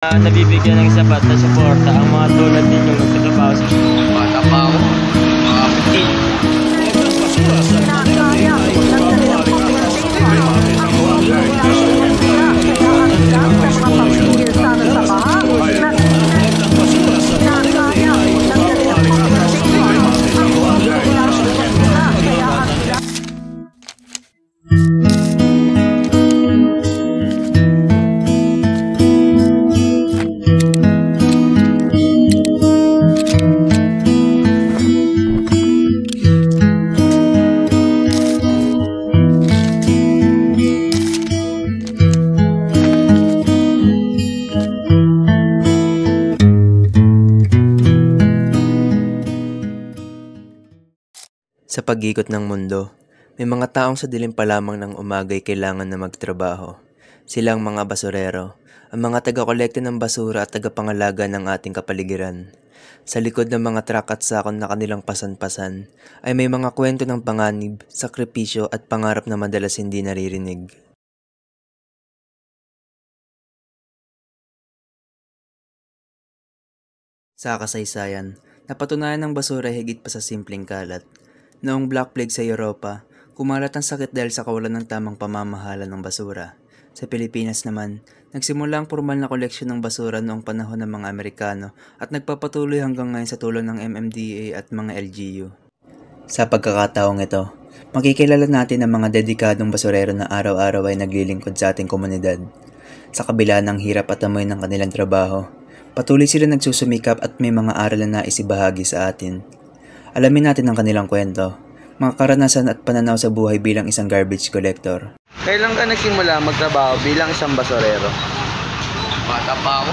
Nabibigyan ng sapat na suporta ang mga tulad ninyong nagtatrabaho sa bata pa ako, mga 15. Sa pag-ikot ng mundo, may mga taong sa dilim pa lamang ng umaga'y kailangan na magtrabaho. Sila ang mga basurero, ang mga taga-kolekta ng basura at tagapangalaga ng ating kapaligiran. Sa likod ng mga truck at sakon na kanilang pasan-pasan, ay may mga kwento ng panganib, sakripisyo at pangarap na madalas hindi naririnig. Sa kasaysayan, napatunayan ng basura higit pa sa simpleng kalat. Noong Black Plague sa Europa, kumalat ang sakit dahil sa kawalan ng tamang pamamahala ng basura. Sa Pilipinas naman, nagsimula ang formal na koleksyon ng basura noong panahon ng mga Amerikano at nagpapatuloy hanggang ngayon sa tulong ng MMDA at mga LGU. Sa pagkakataong ito, makikilala natin ang mga dedikadong basurero na araw-araw ay naglilingkod sa ating komunidad. Sa kabila ng hirap at amoy ng kanilang trabaho, patuloy sila nagsusumikap at may mga aral na nais ibahagi sa atin. Alamin natin ang kanilang kwento, mga karanasan at pananaw sa buhay bilang isang garbage collector. Kailan ka nagsimula magtrabaho bilang isang basurero? Bata pa ako,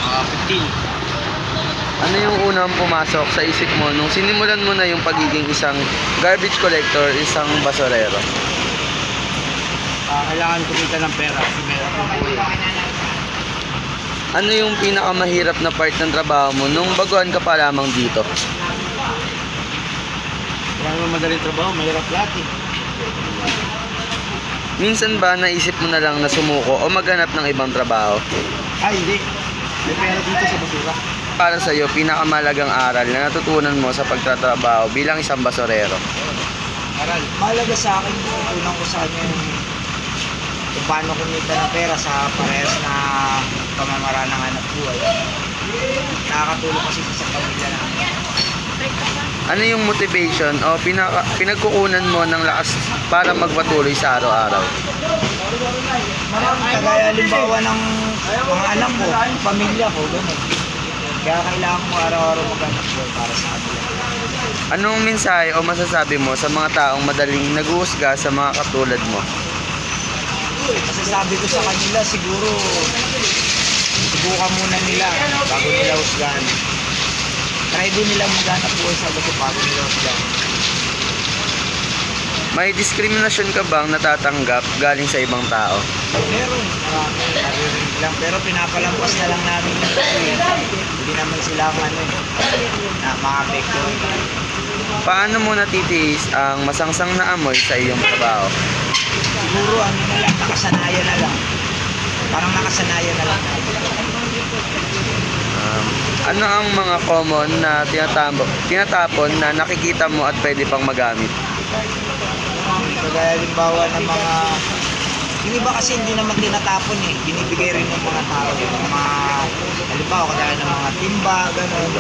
mga 15. Ano yung unang pumasok sa isip mo nung sinimulan mo na yung pagiging isang garbage collector, isang basurero? Kailangan kumita ng pera kasi meron akong buhay. Ano yung pinakamahirap na part ng trabaho mo nung baguhan ka pa lamang dito? Wala naman madaling trabaho, mahirap lahat eh. Minsan ba naisip mo na lang na sumuko o maghanap ng ibang trabaho? Ay, hindi. May pera dito sa basura. Para sa iyo, pinakamalagang aral na natutunan mo sa pagtatrabaho bilang isang basurero? Aral. Mahalaga sa akin, tutunan ko sa kanya kung paano kumita ng pera sa parehas na pamamaraan ng anak buhay. Nakakatulong kasi sa pamilya namin. Ano yung motivation o pinagkukunan mo ng lakas para magpatuloy sa araw-araw? Marami kagaya halimbawa ng mga anak ko, pamilya ko, gano'n. Kaya kailangan ko araw-araw maghanap buhay para sa kanila. Anong mensahe o masasabi mo sa mga taong madaling nag-uusga sa mga katulad mo? Masasabi ko sa kanila siguro, subukan muna nila bago nila husgahan. Try din nila maghanap buhay sa bago bago nila husgahan. May diskriminasyon ka bang natatanggap galing sa ibang tao? Meron, marami, naririnig lang. Pero pinapalampas na lang namin yung kasi hindi naman sila na makapekto. Paano mo natitiis ang masangsang na amoy sa iyong trabaho? Siguro ano na lang, nakasanayan na lang. Parang nakasanayan na lang. Ano ang mga common na tinatapon na nakikita mo at pwede pang magamit? Kagaya halimbawa ng mga, yung iba kasi hindi naman tinatapon eh, binibigay rin ng mga tao, yung mga, halimbawa kagaya ng mga timba, gano'n.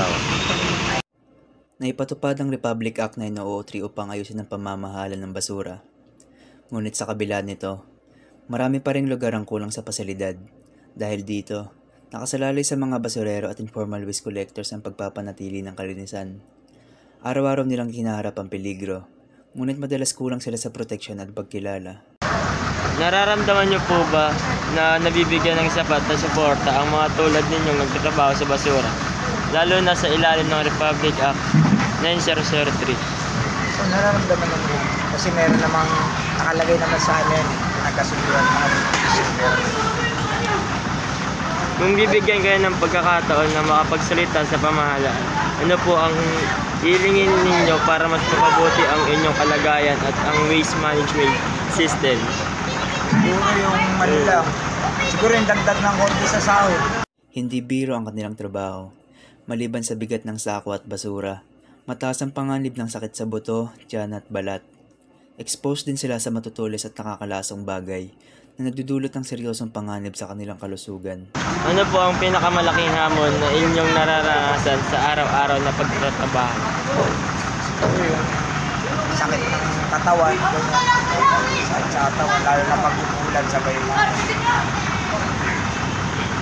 Naipatupad ang Republic Act 9003 upang ayusin ang pamamahala ng basura. Ngunit sa kabila nito, marami pa ring lugar ang kulang sa pasilidad. Dahil dito, nakasalalay sa mga basurero at informal waste collectors ang pagpapanatili ng kalinisan. Araw-araw nilang hinaharap ang peligro, ngunit madalas kulang sila sa proteksyon at pagkilala. Nararamdaman niyo po ba na nabibigyan ng sapat na suporta ang mga tulad ninyong nagtatrabaho sa basura? Lalo na sa ilalim ng Republic Act 9003. So nararamdaman naman kasi meron namang nakalagay naman sa amin nagkasunduan mga procedure. Kung bibigyan kayo ng pagkakataon na makapagsalita sa pamahalaan, ano po ang hilingin ninyo para mas mapabuti ang inyong kalagayan at ang waste management system? Siguro yung Manila, siguro yung dagdag ng konti sa sahod. Hindi biro ang kanilang trabaho. Maliban sa bigat ng sako at basura, mataas ang panganib ng sakit sa buto, tiyan at balat. Exposed din sila sa matutulis at nakakalasong bagay na nagdudulot ng seryosong panganib sa kanilang kalusugan. Ano po ang pinakamalaking hamon na inyong nararanasan sa araw-araw na pagtatrabaho? Sakit ng katawan, sakit sa katawan, lalo na pag-uulan sabay mo.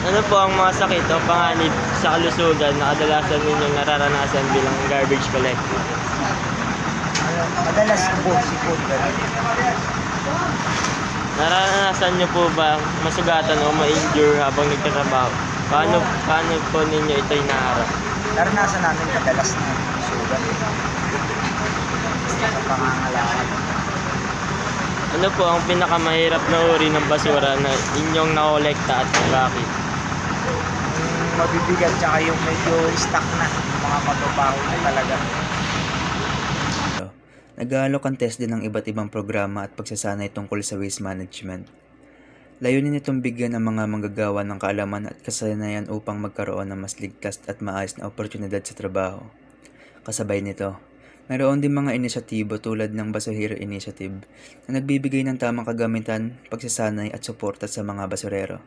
Ano po ang mga sakit o panganib sa kalusugan na kadalasan ninyong nararanasan bilang garbage collector? Madalas sipon, gano'n. Naranasan niyo po ba masugatan o ma-injure habang nagtatrabaho? Paano po ninyo ito inaharap? Naranasan namin madalas na sugat sa pangangalakad. Ano po ang pinakamahirap na uri ng basura na inyong nakolekta at bakit? Mabibigat tsaka yung medyo stuck na, mga mababaho na talaga. Nag-aalok ang test din ng iba't ibang programa at pagsasanay tungkol sa waste management. Layunin itong bigyan ng mga manggagawa ng kaalaman at kasanayan upang magkaroon ng mas ligtas at maayos na oportunidad sa trabaho. Kasabay nito, mayroon din mga inisyatibo tulad ng Basuhero Initiative na nagbibigay ng tamang kagamitan, pagsasanay at suporta sa mga basurero.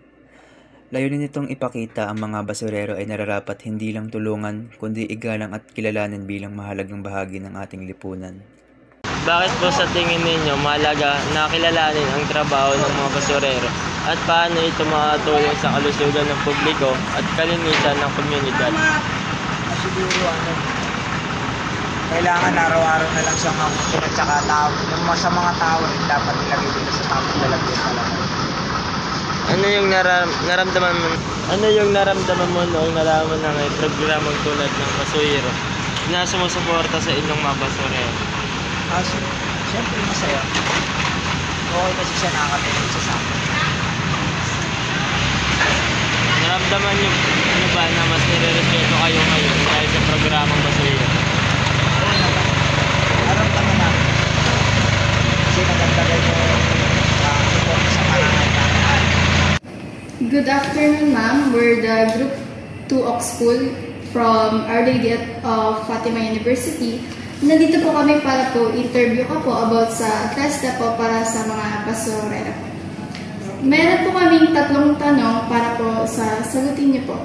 Layunin nitong ipakita ang mga basurero ay nararapat hindi lang tulungan kundi igalang at kilalanin bilang mahalagang bahagi ng ating lipunan. Bakit po sa tingin ninyo mahalaga na kilalanin ang trabaho ng mga basurero at paano ito makatulong sa kalusugan ng publiko at kalinisan ng komunidad? Siguro kailangan araw-araw na lang siyang hamutin at saka sa mga tao rin dapat ilagay dito sa tamang lalagyan talaga. Ano yung naramdaman mo noong nalaman na may programang tulad ng Basuhero na sumusuporta sa inyong mga basurero? Siyempre masaya. Okay kasi siya nakakatulong sa akin. Naramdaman niyo ba na mas nire-respeto kayo ngayon dahil sa programang Basuhero? Oo naman. Naramdaman namin. Kasi nagagdagal yung support sa panangalan. Good afternoon, ma'am. We're the Group 2 Ox School from Our Lady of Fatima University. Nandito po kami para po interview ka po about sa TESDA po para sa mga basurero. Meron po kaming 3 tanong para po sa sagutin niyo po.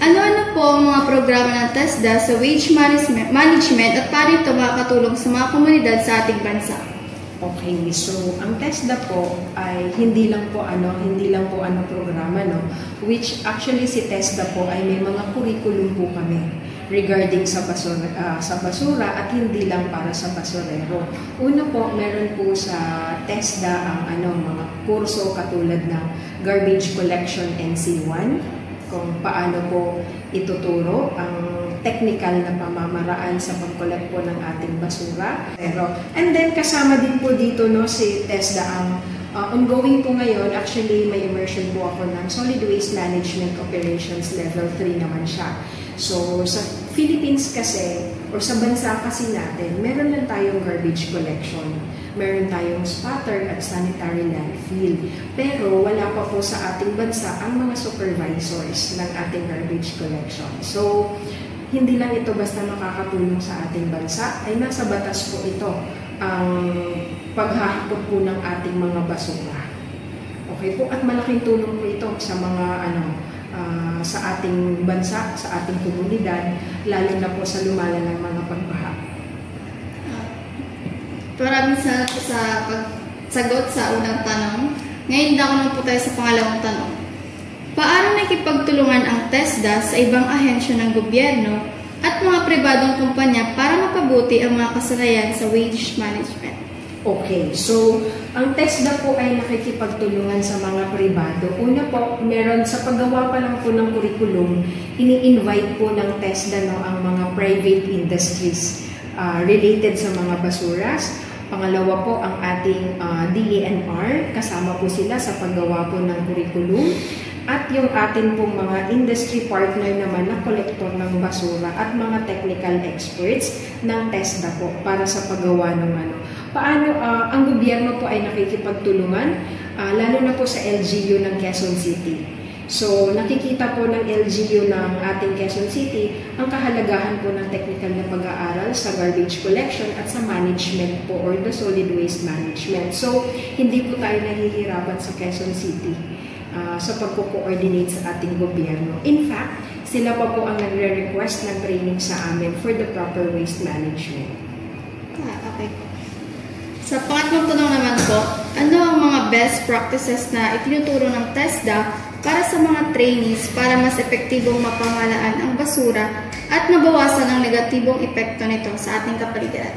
Ano-ano po ang mga programa ng TESDA sa waste management at paano ito makakatulong sa mga komunidad sa ating bansa? Okay, so ang TESDA po ay hindi lang po ano programa, no, which actually si TESDA po ay may mga curriculum po kami regarding sa basura at hindi lang para sa basurero. Una po, meron po sa TESDA ang mga kurso katulad ng Garbage Collection NC1, kung paano po ituturo ang technical na pamamaraan sa pag-collect po ng ating basura. And then kasama din po dito, no, si TESDA ang ongoing po ngayon. Actually may immersion po ako ng Solid Waste Management Operations Level 3 naman siya. So sa Philippines kasi or sa bansa kasi natin, meron lang tayong garbage collection. Meron tayong spotter at sanitary landfill. Pero wala pa po sa ating bansa ang mga supervisors ng ating garbage collection. So hindi lang ito basta makakatulong sa ating bansa, ay nasa batas po ito ang paghahakot po ng ating mga basura. Okay po, at malaking tulong po ito sa mga sa ating bansa, sa ating komunidad, lalo na po sa lumalalang mga pagbaha. Maraming salamat sa pagsagot sa unang tanong. Ngayon dako na po tayo sa pangalawang tanong. Paano nakikipagtulungan ang TESDA sa ibang ahensya ng gobyerno at mga pribadong kumpanya para mapabuti ang mga kasanayan sa waste management? Okay, so ang TESDA po ay nakikipagtulungan sa mga pribado. Una po, meron sa paggawa pa lang po ng curriculum, ini-invite po ng TESDA ang mga private industries related sa mga basuras. Pangalawa po, ang ating DENR, kasama po sila sa paggawa po ng curriculum. At yung atin pong mga industry partner naman na kolektor ng basura at mga technical experts ng TESDA po para sa paggawa ng Paano ang gobyerno po ay nakikipagtulungan? lalo na po sa LGU ng Quezon City. So, nakikita po ng LGU ng ating Quezon City ang kahalagahan po ng technical na pag-aaral sa garbage collection at sa management po or the solid waste management. So, hindi po tayo nahihirapan sa Quezon City sa pagko-coordinate sa ating gobyerno. In fact, sila pa po ang nagre-request ng training sa amin for the proper waste management. Okay. Sa pangatlong tanong naman po, ano ang mga best practices na itinuturo ng TESDA para sa mga trainees para mas epektibong mapamahalaan ang basura at mabawasan ang negatibong epekto nito sa ating kapaligiran?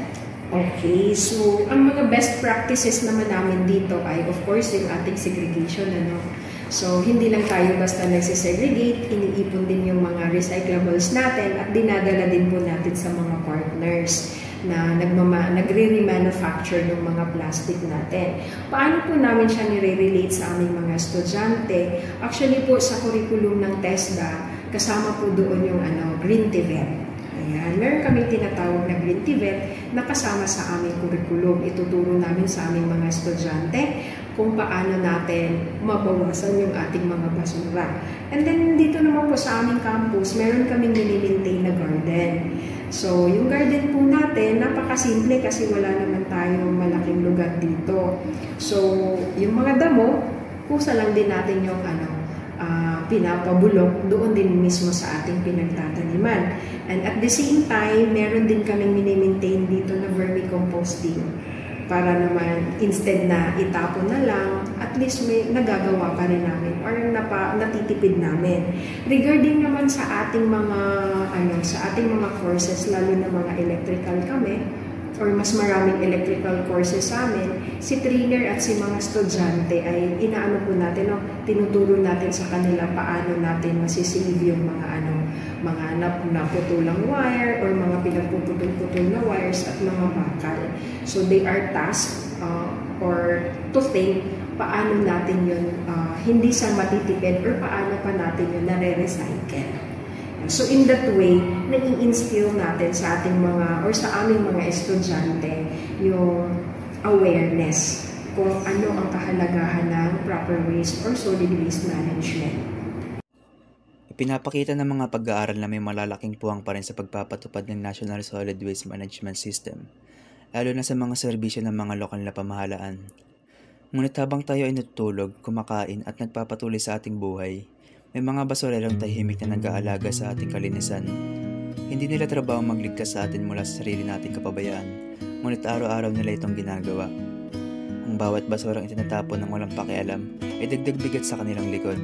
Okay, so ang mga best practices naman namin dito ay of course yung ating segregation, ano. So, hindi lang tayo basta nagsisegregate, iniipon din yung mga recyclables natin at dinadala din po natin sa mga partners na nagre-remanufacture ng mga plastic natin. Paano po namin siya nire-relate sa aming mga estudyante? Actually po sa curriculum ng TESDA, kasama po doon yung Green TVET. Ayan, meron kami tinatawag na Green TVET na kasama sa aming curriculum. Ituturo namin sa aming mga estudyante kung paano natin mabawasan yung ating mga basura. And then, dito naman po sa aming campus, meron kaming nilimaintain na garden. So, yung garden po natin, napakasimple kasi wala naman tayong malaking lugar dito. So, yung mga damo, kusa lang din natin yung pinapabulok doon din mismo sa ating pinagtataniman. And at the same time, meron din kaming minimaintain dito na vermicomposting. Para naman, instead na itapon na lang, at least may nagagawa pa rin namin or natitipid namin. Regarding naman sa ating mga courses, lalo na mga electrical kami, or mas maraming electrical courses sa amin, si trainer at si mga estudyante ay inaano po natin, tinuturo natin sa kanila paano natin masisave yung mga naputulang wire or mga pinagpuputol-putol na wires at mga bakal. So they are tasked or to think paano natin yun hindi sa matitipid or paano pa natin yun nare-recycle. So in that way, nai-instill natin sa ating sa aming mga estudyante yung awareness kung ano ang kahalagahan ng proper waste or solid waste management. Ipinapakita ng mga pag-aaral na may malalaking puwang pa rin sa pagpapatupad ng National Solid Waste Management System, lalo na sa mga serbisyo ng mga lokal na pamahalaan. Ngunit habang tayo ay natutulog, kumakain at nagpapatuloy sa ating buhay, may mga basurerong tahimik na nag-aalaga sa ating kalinisan. Hindi nila trabaho magligtas sa atin mula sa sarili nating kapabayaan, ngunit araw-araw nila itong ginagawa. Ang bawat basurang itinatapon ng walang pakialam ay dagdag bigat sa kanilang likod.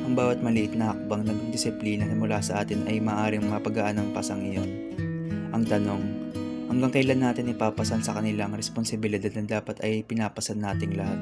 Ang bawat maliit na hakbang ng disiplina na mula sa atin ay maaaring mapagaan ng pasang iyon. Ang tanong, hanggang kailan natin ipapasan sa kanila ang responsibilidad na dapat ay pinapasan nating lahat?